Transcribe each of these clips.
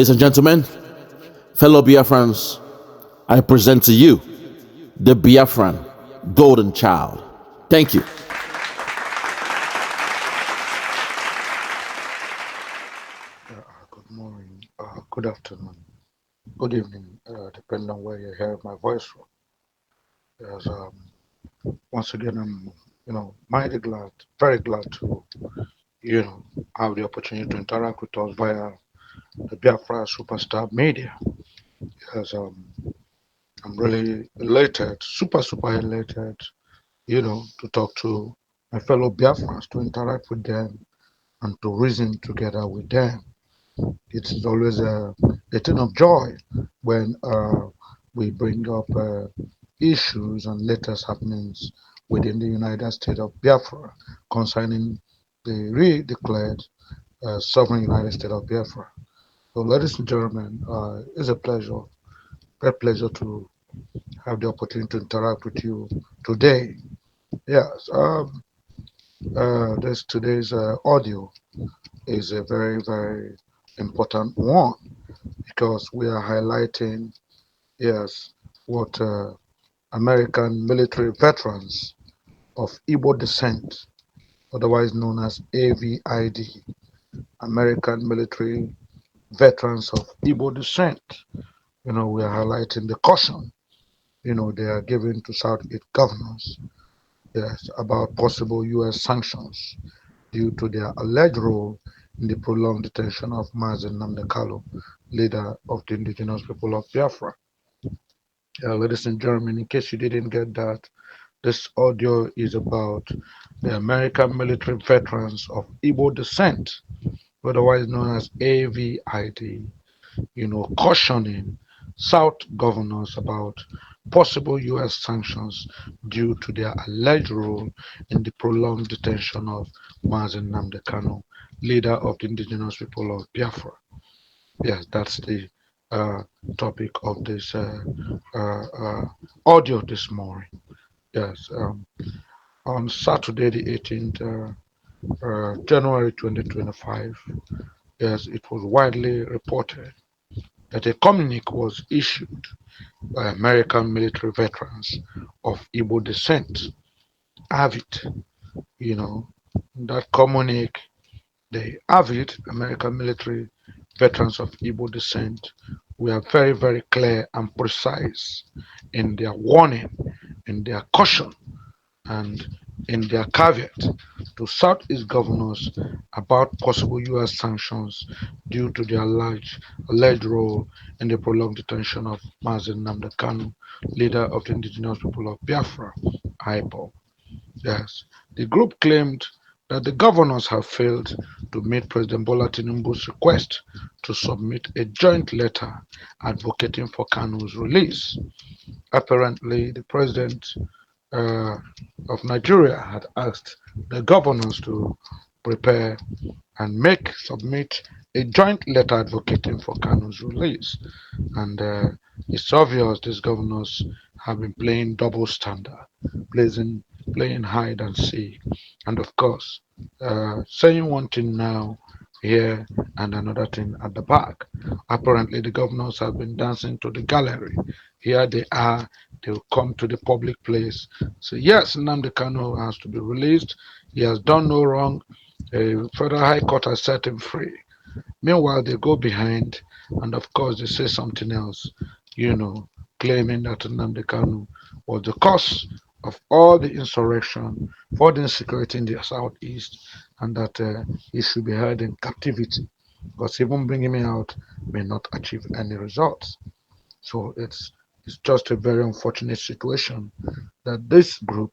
Ladies and gentlemen, fellow Biafrans, I present to you the Biafran Golden Child. Thank you. Good morning, good afternoon, good evening, depending on where you hear my voice from. Yes, once again, I'm, mighty glad, very glad to, have the opportunity to interact with us via the Biafra Superstar Media. Yes, I'm really elated, super elated, to talk to my fellow Biafrans, to interact with them, and to reason together with them. It is always a thing of joy when we bring up issues and latest happenings within the United States of Biafra concerning the re-declared sovereign United States of Biafra. So, ladies and gentlemen, it's a pleasure, great pleasure to have the opportunity to interact with you today. Yes, this today's audio is a very important one because we are highlighting, yes, what American military veterans of Igbo descent, otherwise known as AVID, American military veterans of Igbo descent. We are highlighting the caution, they are giving to Southeast governors, yes, about possible U.S. sanctions due to their alleged role in the prolonged detention of Nnamdi Kanu'S, leader of the indigenous people of Biafra. Ladies and gentlemen, in case you didn't get that, this audio is about the American military veterans of Igbo descent, otherwise known as AVID, cautioning South governors about possible U.S. sanctions due to their alleged role in the prolonged detention of Nnamdi Kanu'S, leader of the indigenous people of Biafra. Yes, that's the uh, topic of this audio this morning. Yes, on Saturday, the 18th January 2025, yes, it was widely reported that a communique was issued by American military veterans of Igbo descent, AVID. You know, that communique, the AVID, American military veterans of Igbo descent, were very clear and precise in their warning, in their caution, and in their caveat to Southeast governors about possible U.S. sanctions due to their alleged role in the prolonged detention of Nnamdi Kanu, leader of the indigenous people of Biafra, IPOB. Yes, the group claimed that the governors have failed to meet President Bola Tinubu's request to submit a joint letter advocating for Kanu's release. Apparently, the president uh, of Nigeria had asked the governors to prepare and submit a joint letter advocating for Kanu's release. And it's obvious these governors have been playing double standard, playing, playing hide and seek, and of course, saying one thing now here and another thing at the back. Apparently, the governors have been dancing to the gallery. Here they are, they will come to the public place. So, yes, Nnamdi Kanu has to be released. He has done no wrong. A federal high court has set him free. Meanwhile, they go behind and, of course, they say something else, you know, claiming that Nnamdi Kanu was the cause of all the insurrection, for the insecurity in the southeast, and that he should be held in captivity because even bringing him out may not achieve any results. So it's just a very unfortunate situation that this group,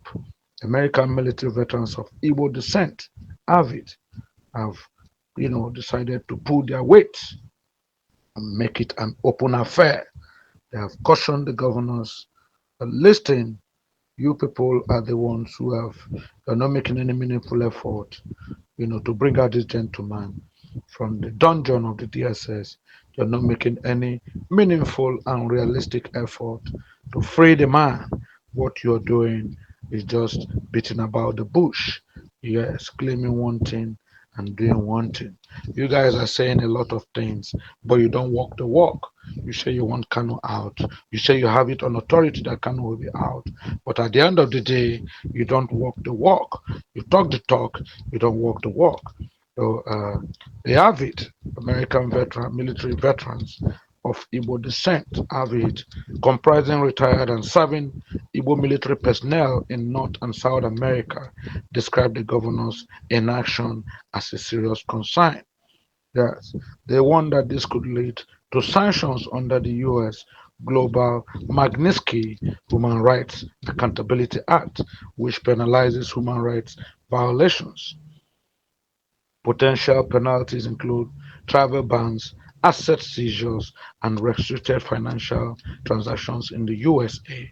American military veterans of Igbo descent, AVID, have decided to pull their weight and make it an open affair. They have cautioned the governors that listen, you people are the ones who you're not making any meaningful effort, to bring out this gentleman from the dungeon of the DSS. You're not making any meaningful and realistic effort to free the man. What you're doing is just beating about the bush. Yes, claiming one thing and doing one thing. You guys are saying a lot of things, but you don't walk the walk. You say you want Kanu out. You say you have it on authority that Kanu will be out. But at the end of the day, you don't walk the walk. You talk the talk, you don't walk the walk. So they have it. American military veterans of Igbo descent have it, comprising retired and serving Igbo military personnel in North and South America, describe the governor's inaction as a serious concern. Yes, they warned that this could lead to sanctions under the U.S. Global Magnitsky Human Rights Accountability Act, which penalizes human rights violations. Potential penalties include travel bans, asset seizures, and restricted financial transactions in the USA.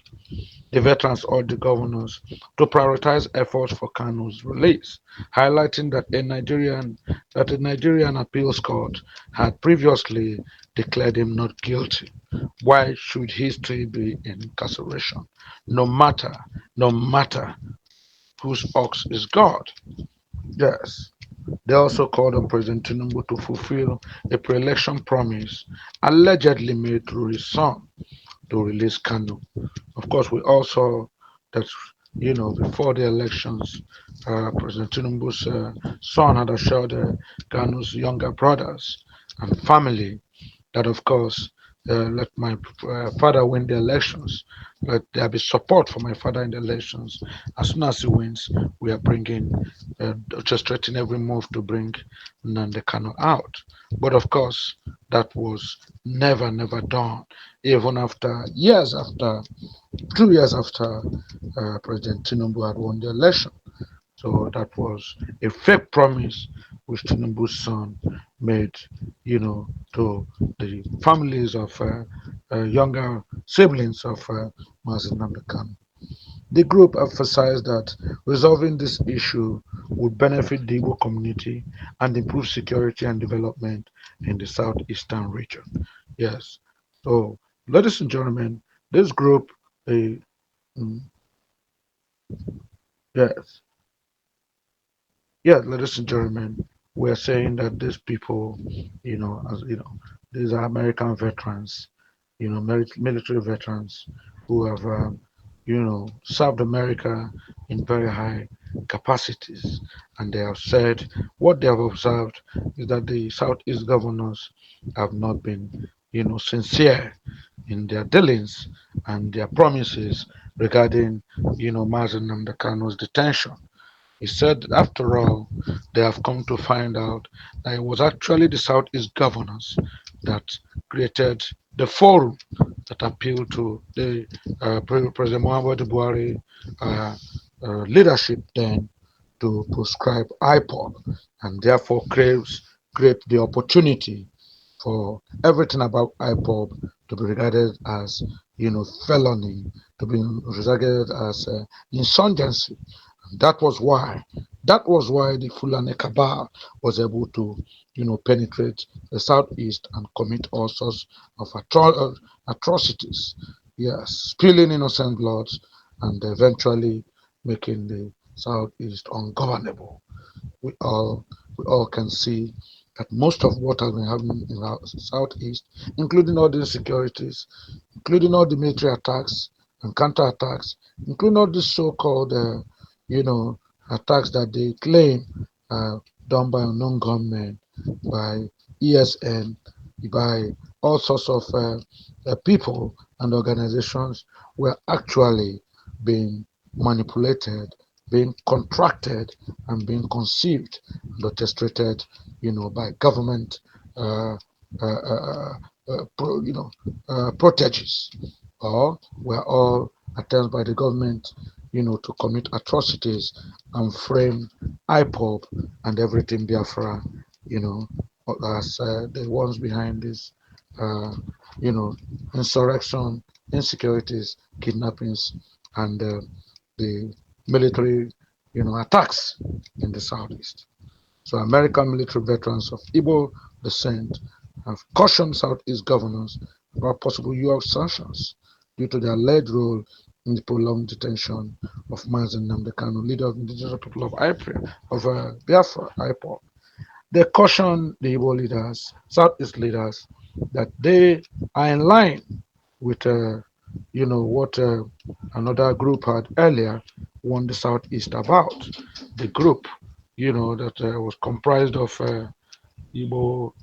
The veterans urged the governors to prioritize efforts for Kanu's release, highlighting that a Nigerian appeals court had previously declared him not guilty. Why should he still be in incarceration? No matter, no matter whose ox is God. Yes. They also called on President Tinubu to fulfill a pre-election promise allegedly made through his son to release Kanu. Of course, we also that before the elections, President Tinubu's son had assured Kanu's younger brothers and family that, of course, let my father win the elections. Let there be support for my father in the elections. As soon as he wins, we are bringing, orchestrating every move to bring Nnamdi Kanu out. But of course, that was never done. Even after 2 years after President Tinubu had won the election. So that was a fake promise which Tinubu's son made, to the families of younger siblings of Mazen Namdekan. The group emphasized that resolving this issue would benefit the Igbo community and improve security and development in the southeastern region. Yes. So, ladies and gentlemen, this group, uh, mm, yes, yeah, ladies and gentlemen, we're saying that these people, these are American veterans, military veterans who have, served America in very high capacities. And they have said what they have observed is that the Southeast governors have not been, sincere in their dealings and their promises regarding, Mazen Namdekano's detention. He said, after all, they have come to find out that it was actually the Southeast governors that created the forum that appealed to the President Muhammadu Buhari leadership then to prescribe IPOB and therefore create the opportunity for everything about IPOB to be regarded as felony, to be regarded as insurgency. That was why the Fulani cabal was able to, penetrate the southeast and commit all sorts of atrocities. Yes, spilling innocent blood and eventually making the southeast ungovernable. We all we all can see that most of what has been happening in our southeast, including all the insecurities, including all the military attacks and counterattacks, including all the so-called, you know, attacks that they claim done by unknown gunmen, by ESN, by all sorts of people and organizations were actually being manipulated, being contracted, and being conceived and orchestrated, by government, uh, uh, uh, proteges, or were all attempts by the government, to commit atrocities and frame IPOB and everything Biafra, you know, as the ones behind this, uh, insurrection, insecurities, kidnappings, and the military, attacks in the southeast. So American military veterans of Igbo descent have cautioned Southeast governors about possible US sanctions due to their alleged role in the prolonged detention of Mazen Nnamdi Kanu, leader of the indigenous people of Biafra, IPOB. They cautioned the Igbo leaders, Southeast leaders, that they are in line with, what another group had earlier warned the Southeast about. The group, that was comprised of Igbo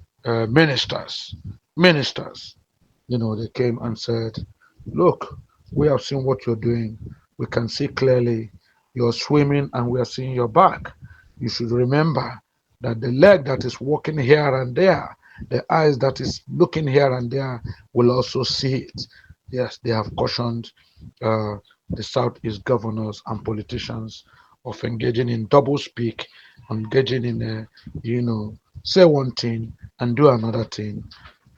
ministers. They came and said, "Look, we have seen what you're doing. We can see clearly you're swimming and we are seeing your back. You should remember that the leg that is walking here and there, the eyes that is looking here and there will also see it." Yes, they have cautioned uh, the Southeast governors and politicians of engaging in double speak, engaging in, say one thing and do another thing,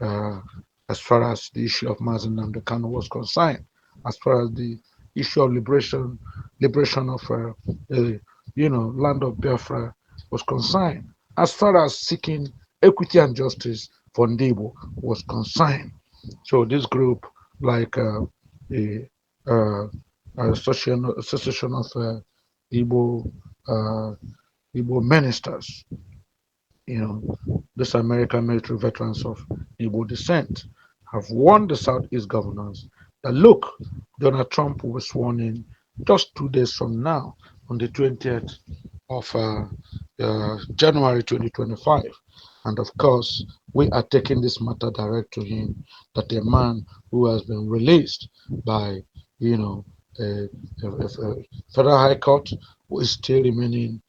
uh, as far as the issue of Mazen Nnamdi Kanu was concerned, as far as the issue of liberation of the land of Biafra was concerned, as far as seeking equity and justice for Ndibo was concerned. So this group, like the association of Igbo uh, Igbo ministers, this American military veterans of Igbo descent, have warned the Southeast governors that look, Donald Trump will be sworn in just 2 days from now, on the 20th of January 2025. And of course, we are taking this matter direct to him, that a man who has been released by, a, a federal high court, who is still remaining,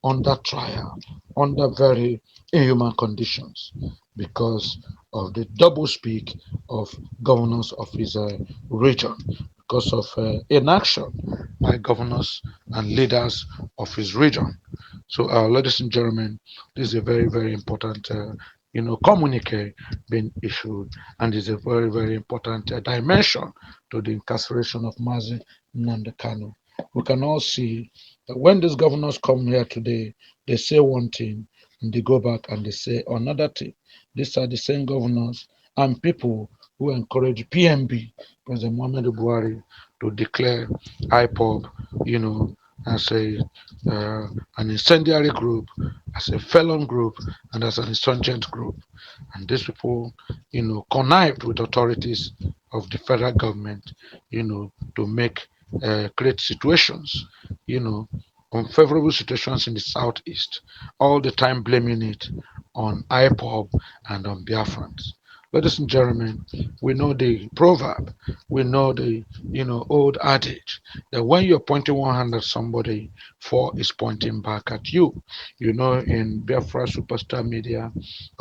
under trial, under very inhuman conditions, because of the double speak of governors of his region, because of inaction by governors and leaders of his region. So, ladies and gentlemen, this is a very, very important, communique being issued, and is a very, very important dimension to the incarceration of Mazi Nnamdi Kanu. We can all see that when these governors come here today, they say one thing, and they go back and they say another thing. These are the same governors and people who encourage PMB, President Muhammadu Buhari, to declare IPOB, as an incendiary group, as a felon group, and as an insurgent group. And these people, connived with authorities of the federal government, to make create situations, unfavorable situations in the southeast, all the time blaming it on IPOB and on Biafrans. Ladies and gentlemen, we know the proverb, we know the old adage that when you're pointing one hand at somebody, four is pointing back at you. In Biafra superstar media,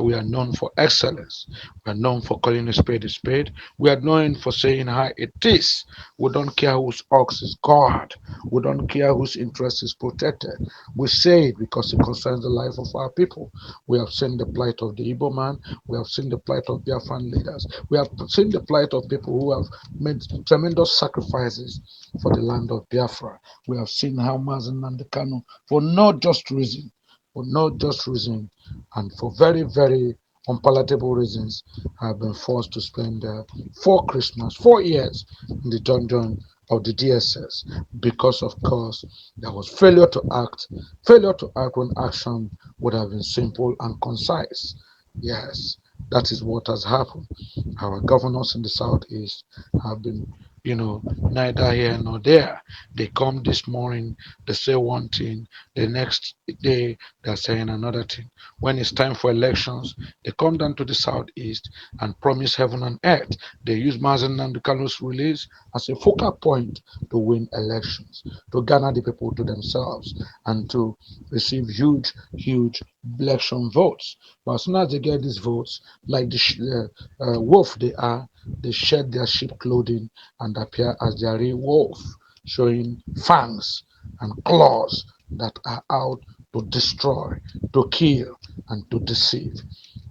we are known for excellence. We are known for calling a spade a spade. We are known for saying how it is. We don't care whose ox is God. We don't care whose interest is protected. We say it because it concerns the life of our people. We have seen the plight of the Igbo man. We have seen the plight of Biafran leaders. We have seen the plight of people who have made tremendous sacrifices for the land of Biafra. We have seen how Mazen Nnamdi Kanu, for no just reason, and for very, very unpalatable reasons, have been forced to spend 4 years in the dungeon of the DSS, because of course there was failure to act when action would have been simple and concise. Yes, that is what has happened. Our governors in the southeast have been, neither here nor there. They come this morning, they say one thing, the next day they're saying another thing. When it's time for elections, they come down to the southeast and promise heaven and earth. They use Mazen and Kanu's release as a focal point to win elections, to garner the people to themselves, and to receive huge, huge election votes. But as soon as they get these votes, like the wolf they are, they shed their sheep clothing and appear as their real wolf, showing fangs and claws that are out to destroy, to kill, and to deceive.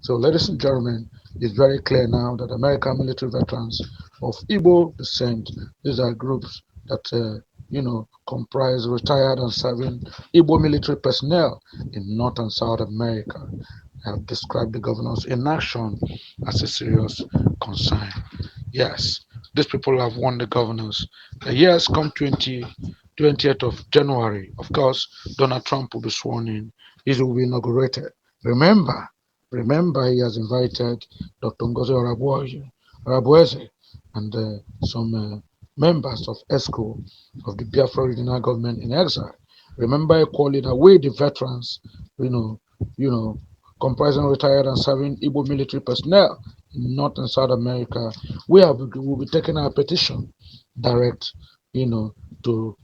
So, ladies and gentlemen, it's very clear now that American military veterans of Igbo descent, these are groups that, comprise retired and serving Igbo military personnel in North and South America, have described the governor's inaction as a serious concern. Yes, these people have warned the governors. The years come 20th of January. Of course, Donald Trump will be sworn in. It will be inaugurated. Remember, remember, he has invited Dr. Ngozi Arabueze and some members of ESCO of the Biafra Regional Government in exile. Remember, equally that we, the veterans, you know, you know, comprising retired and serving Igbo military personnel in North and South America, will be taking our petition direct, to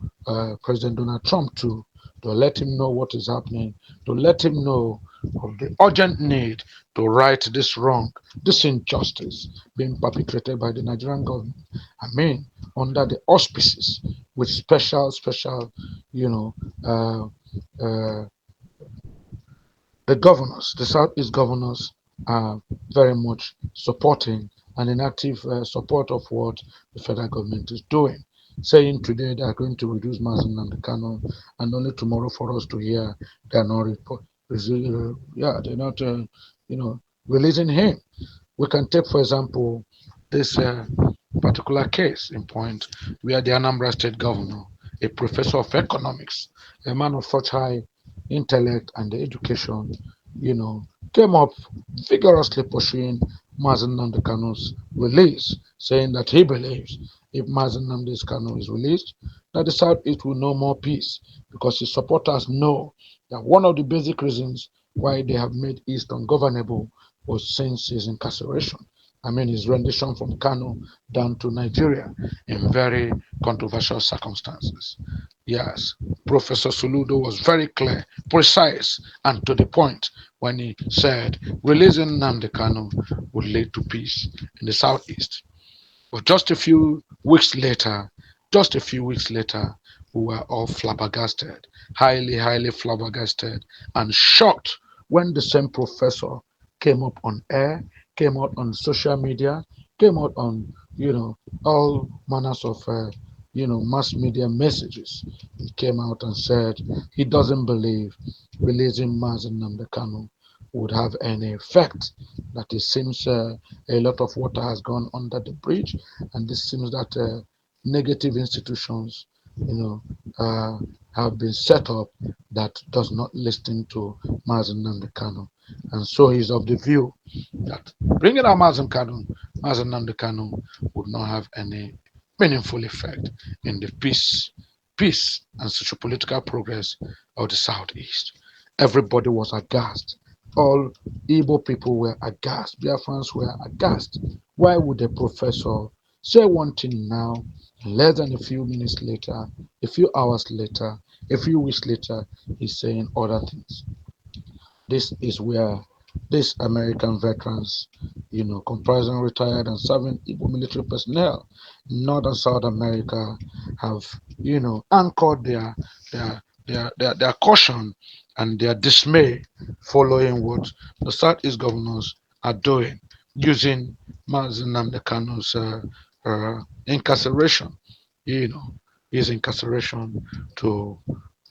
President Donald Trump to let him know what is happening, to let him know of the urgent need to right this wrong, this injustice being perpetrated by the Nigerian government. I mean, under the auspices with special, you know, uh, uh, the governors, the Southeast governors, are very much supporting and in active support of what the federal government is doing. Saying today they are going to reduce Mazen and the Kano, and only tomorrow for us to hear they are not they're not, releasing him. We can take, for example, this particular case in point where the Anambra State governor, a professor of economics, a man of such high intellect and education, came up vigorously pushing Mazen Nnamdi Kanu's release, saying that he believes if Mazen Nnamdi Kanu is released, that the Southeast will know more peace because his supporters know that one of the basic reasons why they have made East ungovernable was since his incarceration. I mean, his rendition from Kano down to Nigeria in very controversial circumstances. Yes, Professor Soludo was very clear, precise, and to the point when he said releasing Nnamdi Kanu would lead to peace in the southeast. But just a few weeks later, we were all flabbergasted, highly flabbergasted, and shocked when the same professor came up on air, came out on social media, came out on, all manners of, mass media messages. He came out and said he doesn't believe releasing Mazen Namdekanu would have any effect. That it seems a lot of water has gone under the bridge, and this seems that negative institutions, you know, uh, have been set up that does not listen to Mazen Namdekanu, and so he's of the view that bringing out Mazen Namdekanu would not have any meaningful effect in the peace and socio-political progress of the southeast. Everybody was aghast. All Igbo people were aghast. Biafrans were aghast. Why would a professor say one thing now, and less than a few minutes later, a few hours later, a few weeks later, he's saying other things? This is where these American veterans, comprising retired and serving Igbo military personnel in North and South America, have, anchored their caution and their dismay following what the Southeast governors are doing, using Mazen Nnamdi Kanu's incarceration, you know, his incarceration to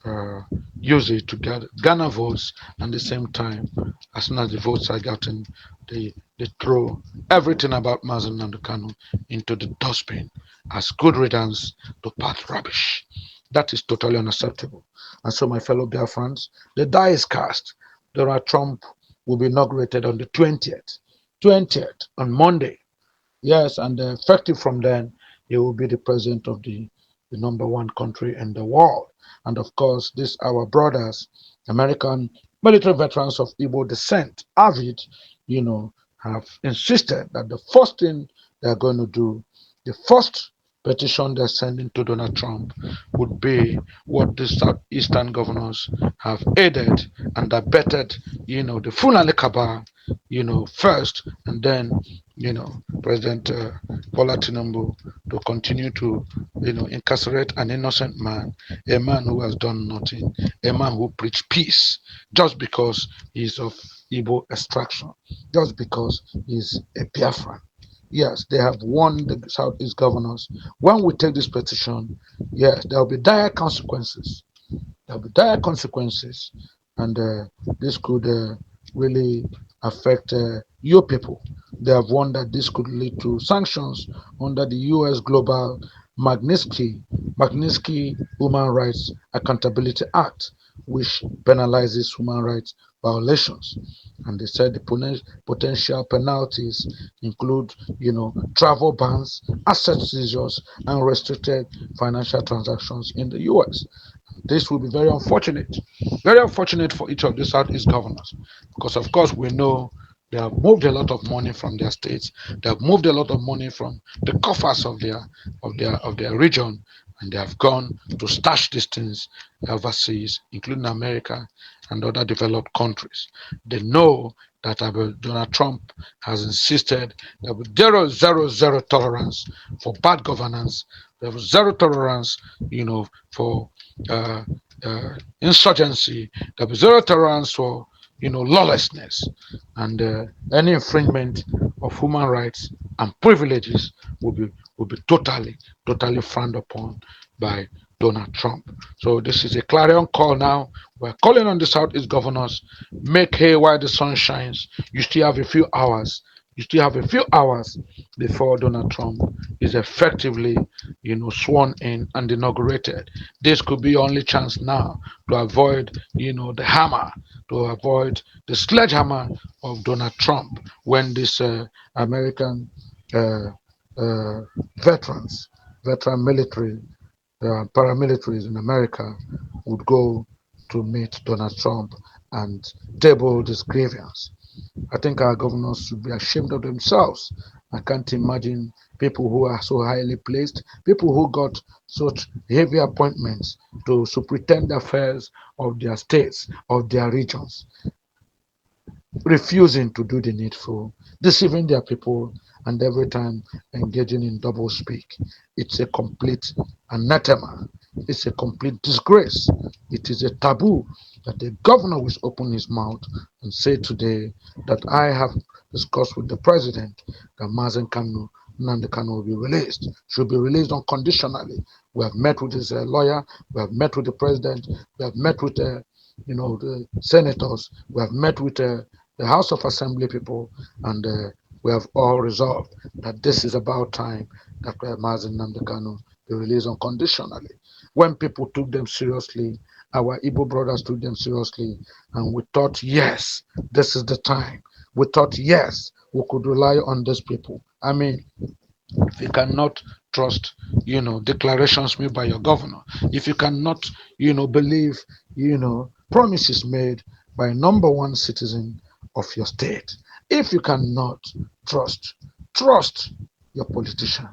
uh, use it to garner votes, and at the same time, as soon as the votes are gotten, they throw everything about Mazen Nnamdi Kanu into the dustbin as good riddance to path rubbish. That is totally unacceptable. And so, my fellow Biafrans, the die is cast. Donald Trump will be inaugurated on the 20th on Monday. Yes, and effective from then, he will be the president of the number one country in the world. And of course, these our brothers, American military veterans of Igbo descent, avid, have insisted that the first thing they're going to do, the first petition they're sending to Donald Trump would be what the southeastern governors have aided and abetted, the Fulani cabal, first, and then, President Bola Tinubu to continue to, incarcerate an innocent man, a man who has done nothing, a man who preached peace just because he's of Igbo extraction, just because he's a Biafran. Yes, they have won the Southeast governors. When we take this petition, yes, there will be dire consequences. There will be dire consequences, and this could really affect your people. They have warned that this could lead to sanctions under the U.S. Global Magnitsky Human Rights Accountability Act, which penalizes human rights violations. And they said the potential penalties include, travel bans, asset seizures, and restricted financial transactions in the U.S. This will be very unfortunate for each of the Southeast governors, because of course we know they have moved a lot of money from their states. They have moved a lot of money from the coffers of their region, and they have gone to stash these things overseas, including America and other developed countries. They know that Donald Trump has insisted there will zero tolerance for bad governance. There was zero tolerance, for uh, insurgency. There was zero tolerance for lawlessness, and any infringement of human rights and privileges will be totally frowned upon by Donald Trump. So this is a clarion call now. We're calling on the Southeast governors, make hay while the sun shines. You still have a few hours. You still have a few hours before Donald Trump is effectively, sworn in and inaugurated. This could be your only chance now to avoid, the hammer, to avoid the sledgehammer of Donald Trump when this American uh, uh, veterans, veteran military, paramilitaries in America would go to meet Donald Trump and table this grievance. I think our governors should be ashamed of themselves. I can't imagine people who are so highly placed, people who got such heavy appointments to superintend the affairs of their states, of their regions, refusing to do the needful, deceiving their people, and every time engaging in double speak. It's a complete anathema. It's a complete disgrace. It is a taboo that the governor will open his mouth and say today that I have discussed with the president that Nnamdi Kanu will be released, should be released unconditionally. We have met with his lawyer, we have met with the president, we have met with the senators, we have met with the House of Assembly people, and we have all resolved that this is about time that Nnamdi Kanu be released unconditionally. When people took them seriously, our Igbo brothers took them seriously, and we thought, yes, this is the time. We thought, yes, we could rely on these people. I mean, if you cannot trust, declarations made by your governor, if you cannot, believe, promises made by number one citizen of your state, if you cannot trust your politician,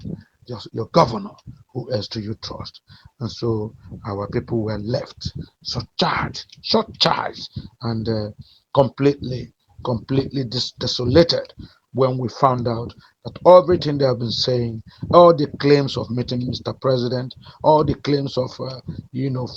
your governor, who else do you trust? And so our people were left short charged, and completely desolated when we found out that everything they have been saying, all the claims of meeting Mr. President, all the claims of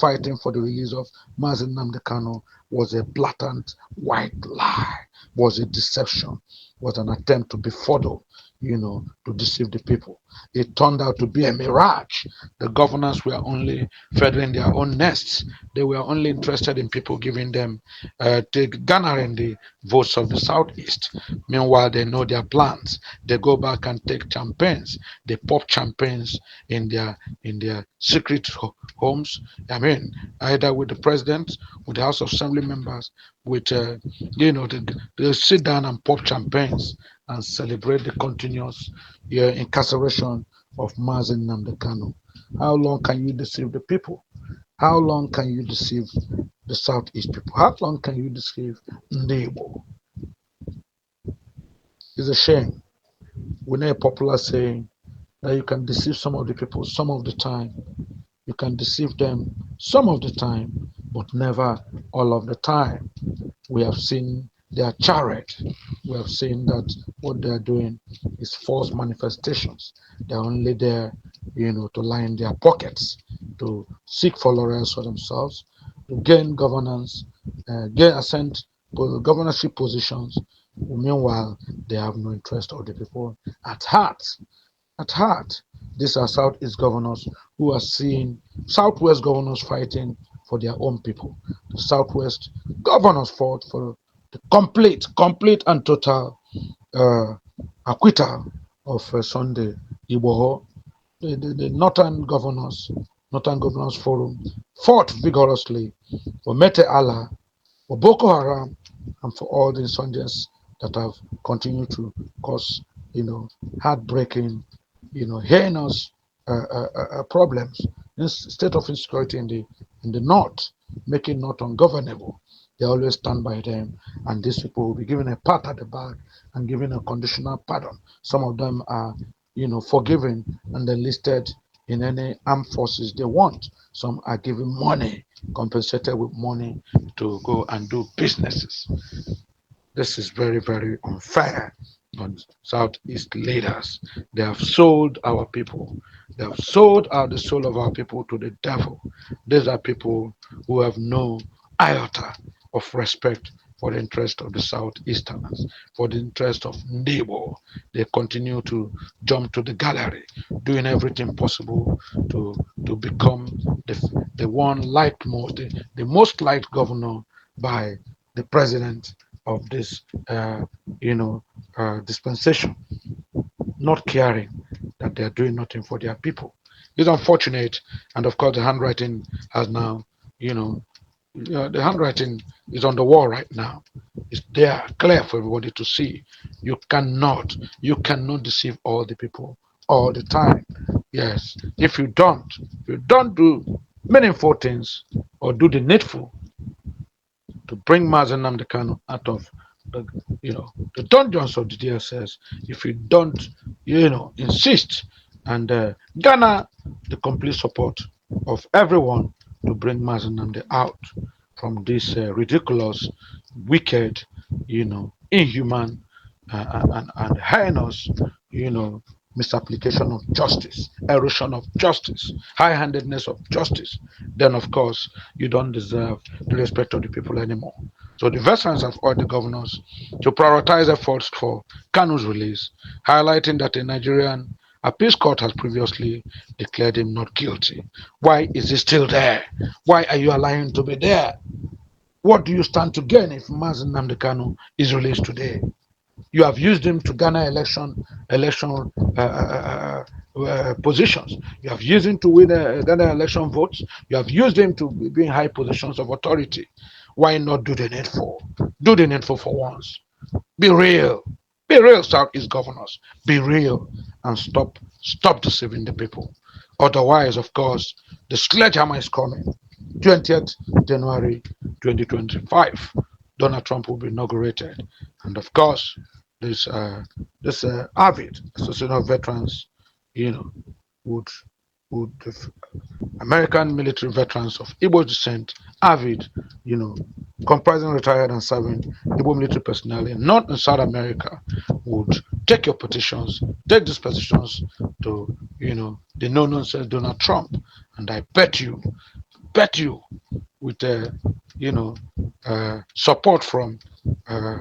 fighting for the release of Mazen Nnamdi Kanu was a blatant white lie, was a deception, was an attempt to befuddle, to deceive the people. It turned out to be a mirage. The governors were only feathering their own nests. They were only interested in people giving them, garnering the votes of the Southeast. Meanwhile, they know their plans. They go back and take champagnes. They pop champagnes in their secret homes. I mean, either with the president, with the House of Assembly members, with they sit down and pop champagnes and celebrate the continuous incarceration of Mazen Nnamdi Kanu. How long can you deceive the people? How long can you deceive the Southeast people? How long can you deceive Igbo? It's a shame. We know a popular saying that you can deceive some of the people some of the time. You can deceive them some of the time, but never all of the time. We have seen they are charred. We have seen that what they are doing is false manifestations. They're only there, to line their pockets, to seek for laurels for themselves, to gain governance, gain ascent, governorship positions. Meanwhile, they have no interest of the people at heart. At heart, these are Southeast governors who are seeing Southwest governors fighting for their own people. The Southwest governors fought for the complete and total uh, acquittal of Sunday Igboho. The northern governors Northern Governors Forum fought vigorously for Mete Allah, for Boko Haram, and for all the insurgents that have continued to cause, heartbreaking, heinous problems in state of insecurity in the north, making north ungovernable. They always stand by them, and these people will be given a pat at the back and given a conditional pardon. Some of them are, forgiven and enlisted in any armed forces they want. Some are given money, compensated with money to go and do businesses. This is very, very unfair on Southeast leaders. They have sold our people. They have sold out the soul of our people to the devil. These are people who have no iota of respect for the interest of the Southeasterners, for the interest of neighbor. They continue to jump to the gallery, doing everything possible to become the one liked most, the most liked governor by the president of this, dispensation, not caring that they are doing nothing for their people. It's unfortunate, and of course, the handwriting has now, you know, the handwriting is on the wall right now. It's there, clear for everybody to see. You cannot deceive all the people all the time. Yes, if you don't do meaningful things or do the needful, to bring Mazen Nnamdi Kanu out of the, the dungeons of the DSS, if you don't, insist and garner the complete support of everyone to bring Mazen Nnamdi out from this ridiculous, wicked, inhuman, and heinous, misapplication of justice, erosion of justice, high-handedness of justice, then of course you don't deserve the respect of the people anymore. So the veterans have urged the governors to prioritize efforts for Kanu's release, highlighting that the Nigerian appeals court has previously declared him not guilty. Why is he still there? Why are you allowing him to be there? What do you stand to gain if Mazen Nnamdi Kanu is released today? You have used him to garner election positions. You have used him to win garner election votes. You have used him to be in high positions of authority. Why not do the needful? Do the needful for once. Be real. Be real, Southeast governors. Be real and stop deceiving the people. Otherwise, of course, the sledgehammer is coming. 20th January 2025. Donald Trump will be inaugurated. And of course, this avid association of veterans, you know, would would American military veterans of Igbo descent, avid, comprising retired and serving Igbo military personnel in North and South America, would take your petitions, take these petitions to, the no-nonsense Donald Trump, and I bet you, with support from uh,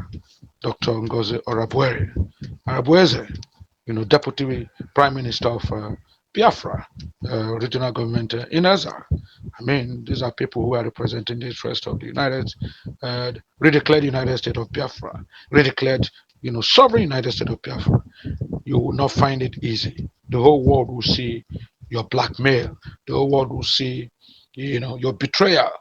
Dr. Ngozi Arabueze, Deputy Prime Minister of Biafra, regional government in Ezra. I mean, these are people who are representing the interest of the redeclared United States of Biafra, redeclared, sovereign United States of Biafra. You will not find it easy. The whole world will see your blackmail. The whole world will see, your betrayal.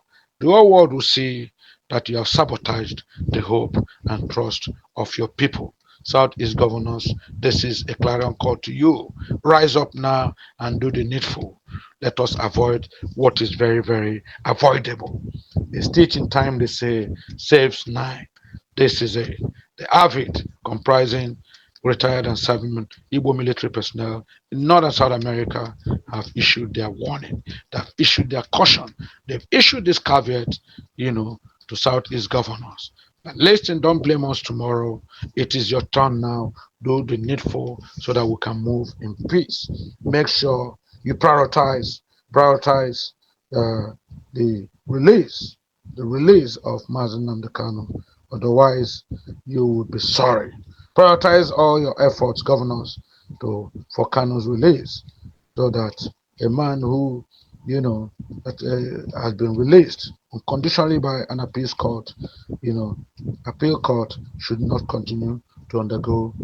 The whole world will see that you have sabotaged the hope and trust of your people. Southeast governors, this is a clarion call to you. Rise up now and do the needful. Let us avoid what is very, very avoidable. A stitch in time, they say, saves nine. This is the avid comprising retired and serving Igbo military personnel in North and South America have issued their warning. They've issued their caution. They've issued this caveat, to Southeast governors. But listen, don't blame us tomorrow. It is your turn now. Do the needful so that we can move in peace. Make sure you prioritize the release of Mazen Nnamdi Kanu. Otherwise, you will be sorry. Prioritize all your efforts, governors, for Kanu's release, so that a man who, that has been released unconditionally by an appeals court, appeal court should not continue to undergo,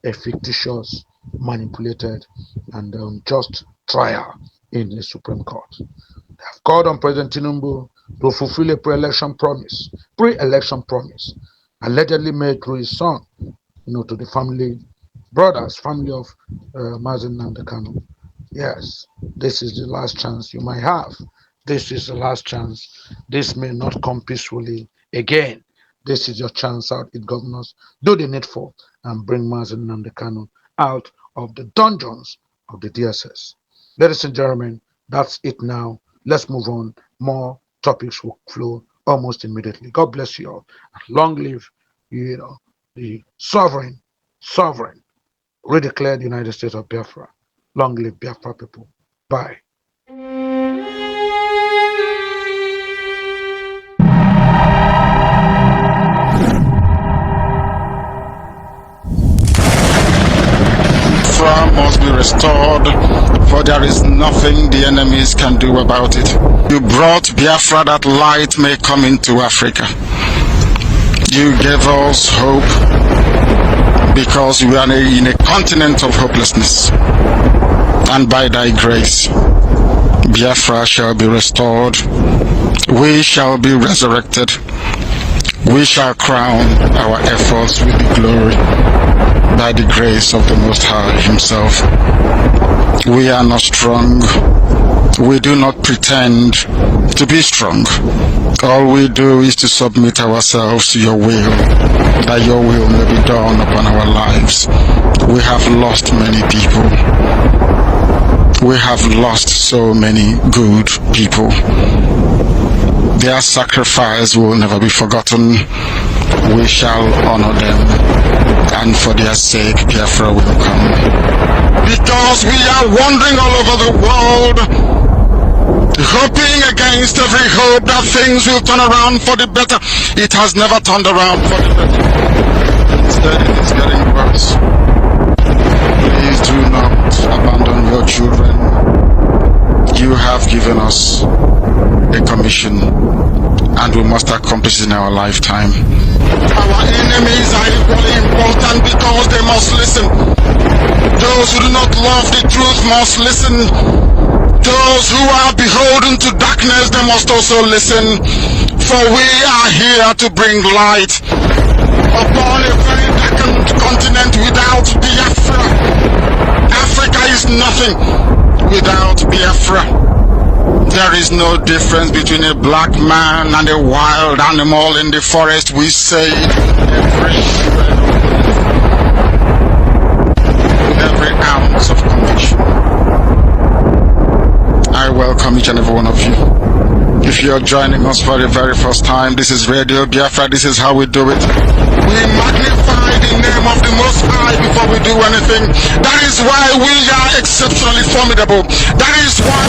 a fictitious, manipulated, and unjust trial. in the Supreme Court. They have called on President Tinubu to fulfill a pre-election promise, allegedly made through his son, to the family of Mazi Nnamdi Kanu. Yes, this is the last chance you might have. This is the last chance. This may not come peacefully again. This is your chance out, it governors. Do the needful and bring Mazi Nnamdi Kanu out of the dungeons of the DSS. Ladies and gentlemen, that's it now. Let's move on. More topics will flow almost immediately. God bless you all. And long live, the sovereign, redeclared United States of Biafra. Long live Biafra people. Bye. Biafra must be restored, for there is nothing the enemies can do about it. You brought Biafra that light may come into Africa. You gave us hope because we are in a continent of hopelessness. And by thy grace, Biafra shall be restored. We shall be resurrected. We shall crown our efforts with the glory by the grace of the Most High Himself. We are not strong. We do not pretend to be strong. All we do is to submit ourselves to your will, that your will may be done upon our lives. We have lost many people. We have lost so many good people. Their sacrifice will never be forgotten. We shall honor them, and for their sake, Biafra will come. Because we are wandering all over the world, hoping against every hope that things will turn around for the better. It has never turned around for the better. Instead, it is getting worse. Please do not abandon your children. You have given us a commission, and we must accomplish it in our lifetime. Our enemies are equally important because they must listen. Those who do not love the truth must listen. Those who are beholden to darkness, they must also listen. For we are here to bring light upon a very darkened continent without Biafra. Africa is nothing without Biafra. There is no difference between a black man and a wild animal in the forest. We say with every ounce of conviction. I welcome each and every one of you. If you're joining us for the very first time, this is Radio Biafra. This is how we do it. We magnify the name of the Most High before we do anything. That is why we are exceptionally formidable. That is why